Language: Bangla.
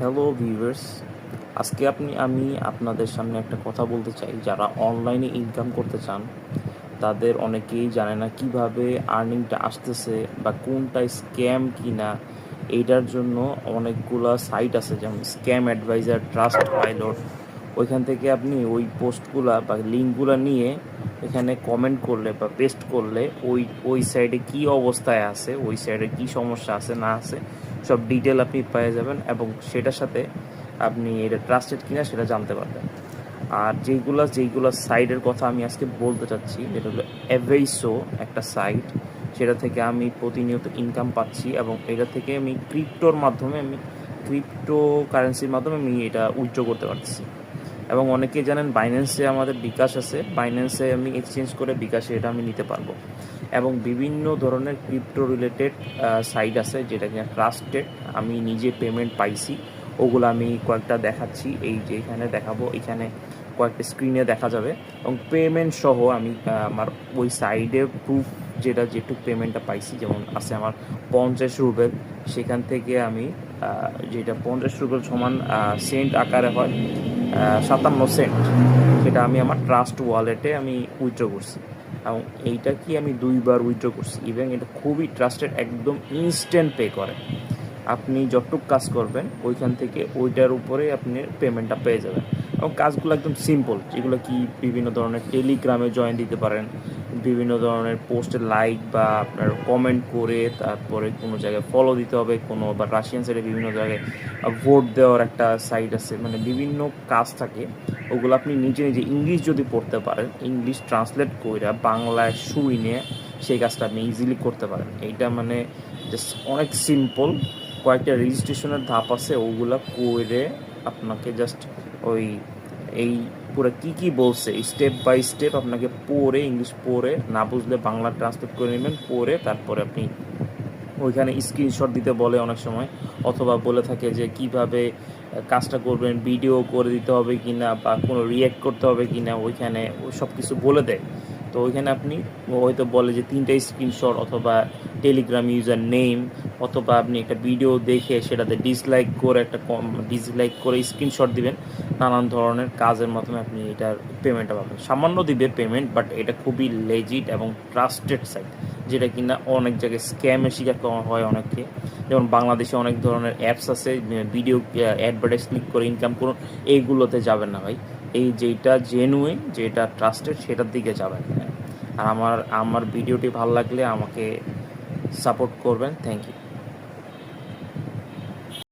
হ্যালো ভিউয়ার্স, আজকে আমি আপনাদের সামনে একটা কথা বলতে চাই। যারা অনলাইনে ইনকাম করতে চান তাদের অনেকেই জানে না কিভাবে আর্নিংটা আসতেছে বা কোনটা স্ক্যাম কিনা। এইটার জন্য অনেকগুলা সাইট আছে, যেমন স্ক্যাম অ্যাডভাইজার, ট্রাস্ট পাইলট। ওইখান থেকে আপনি ওই পোস্টগুলা বা লিঙ্কগুলো নিয়ে এখানে কমেন্ট করলে বা পেস্ট করলে ওই সাইডে কী অবস্থায় আছে, ওই সাইডে কী সমস্যা আছে না আছে সব ডিটেল আপনি পেয়ে যাবেন, এবং সেটার সাথে আপনি এটা ট্রাস্টেড কিনা সেটা জানতে পারবেন। আর যেইগুলা সাইটের কথা আমি আজকে বলতে চাচ্ছি, যেটা হলো অ্যাভেইসো একটা সাইট, সেটা থেকে আমি প্রতিনিয়ত ইনকাম পাচ্ছি, এবং এটা থেকে আমি ক্রিপ্টো কারেন্সির মাধ্যমে আমি এটা উইথড্র করতে পারতেছি। এবং অনেকেই জানেন বাইন্যান্সে আমাদের বিকাশ আছে, বাইন্যান্সে আমি এক্সচেঞ্জ করে বিকাশে এটা আমি নিতে পারবো। এবং বিভিন্ন ধরনের ক্রিপ্টো রিলেটেড সাইট আছে যেটা কিনা ট্রাস্টেড, আমি নিজে পেমেন্ট পাইছি। ওগুলো আমি কয়েকটা দেখাচ্ছি, এই যে এখানে দেখাবো, এখানে কয়েকটা স্ক্রিনে দেখা যাবে। এবং পেমেন্ট সহ আমি আমার ওই সাইডে প্রুফ, যেটুকু পেমেন্টটা পাইছি, যেমন আছে আমার 50 রুবেল। সেখান থেকে আমি যেটা 50 রুবেল সমান সেন্ট আকারে হয় 57 সেন্ট, সেটা আমি আমার ট্রাস্ট ওয়ালেটে আমি উইথড্র করছি। এবং এইটা কি আমি 2বার উইথড্র করছি, ইভেন এটা খুবই ট্রাস্টেড, একদম ইনস্ট্যান্ট পে করে। আপনি যতটুকু কাজ করবেন ওইখান থেকে ওইটার উপরে আপনি পেমেন্টটা পেয়ে যাবেন। এবং কাজগুলো একদম সিম্পল, যেগুলো কি বিভিন্ন ধরনের টেলিগ্রামে জয়েন দিতে পারেন, বিভিন্ন ধরনের পোস্টে লাইক বা আপনার কমেন্ট করে তারপরে কোনো জায়গায় ফলো দিতে হবে, কোনো বা রাশিয়ান সাইডে বিভিন্ন জায়গায় ভোট দেওয়ার একটা সাইট আছে, মানে বিভিন্ন কাজ থাকে। ওগুলো আপনি নিজে নিজে ইংলিশ যদি পড়তে পারেন, ইংলিশ ট্রান্সলেট করে বাংলায় শুইনে সেই কাজটা আপনি ইজিলি করতে পারেন। এইটা মানে জাস্ট অনেক সিম্পল, কয়েকটা রেজিস্ট্রেশনের ধাপ আছে, ওগুলো করে আপনাকে জাস্ট ওই এই পুরো কী বলছে স্টেপ বাই স্টেপ আপনাকে পড়ে, ইংলিশ পড়ে, না বুঝলে বাংলা ট্রান্সলেট করে নেবেন, পড়ে তারপরে আপনি ওইখানে স্ক্রিনশট দিতে বলে অনেক সময়, অথবা বলে থাকে যে কিভাবে কাজটা করবেন, ভিডিও করে দিতে হবে কি না বা কোনো রিয়্যাক্ট করতে হবে কি না, ওইখানে সব কিছু বলে দেয়। তো ওইখানে আপনি হয়তো বলে যে 3টা স্ক্রিনশট অথবা টেলিগ্রাম ইউজার নেম, অথবা আপনি একটা ভিডিও দেখে সেটাতে ডিসলাইক করে স্ক্রিনশট দিবেন। নানান ধরনের কাজের মাধ্যমে আপনি এটার পেমেন্টটা পাবেন। সামান্য দিবে পেমেন্ট, বাট এটা খুবই লেজিট এবং ট্রাস্টেড সাইট, যেটা কিনা অনেক জায়গায় স্ক্যামের শিকার করা হয় অনেককে। যেমন বাংলাদেশে অনেক ধরনের অ্যাপস আছে, ভিডিও অ্যাডভার্টাইজ ক্লিক করে ইনকাম করুন, এইগুলোতে যাবেন না ভাই। এই যেটা জেনুইন, যেটা ট্রাস্টেড, সেটার দিকে যাবেন। আর আমার ভিডিওটি ভালো লাগলে আমাকে সাপোর্ট করবেন। Thank you.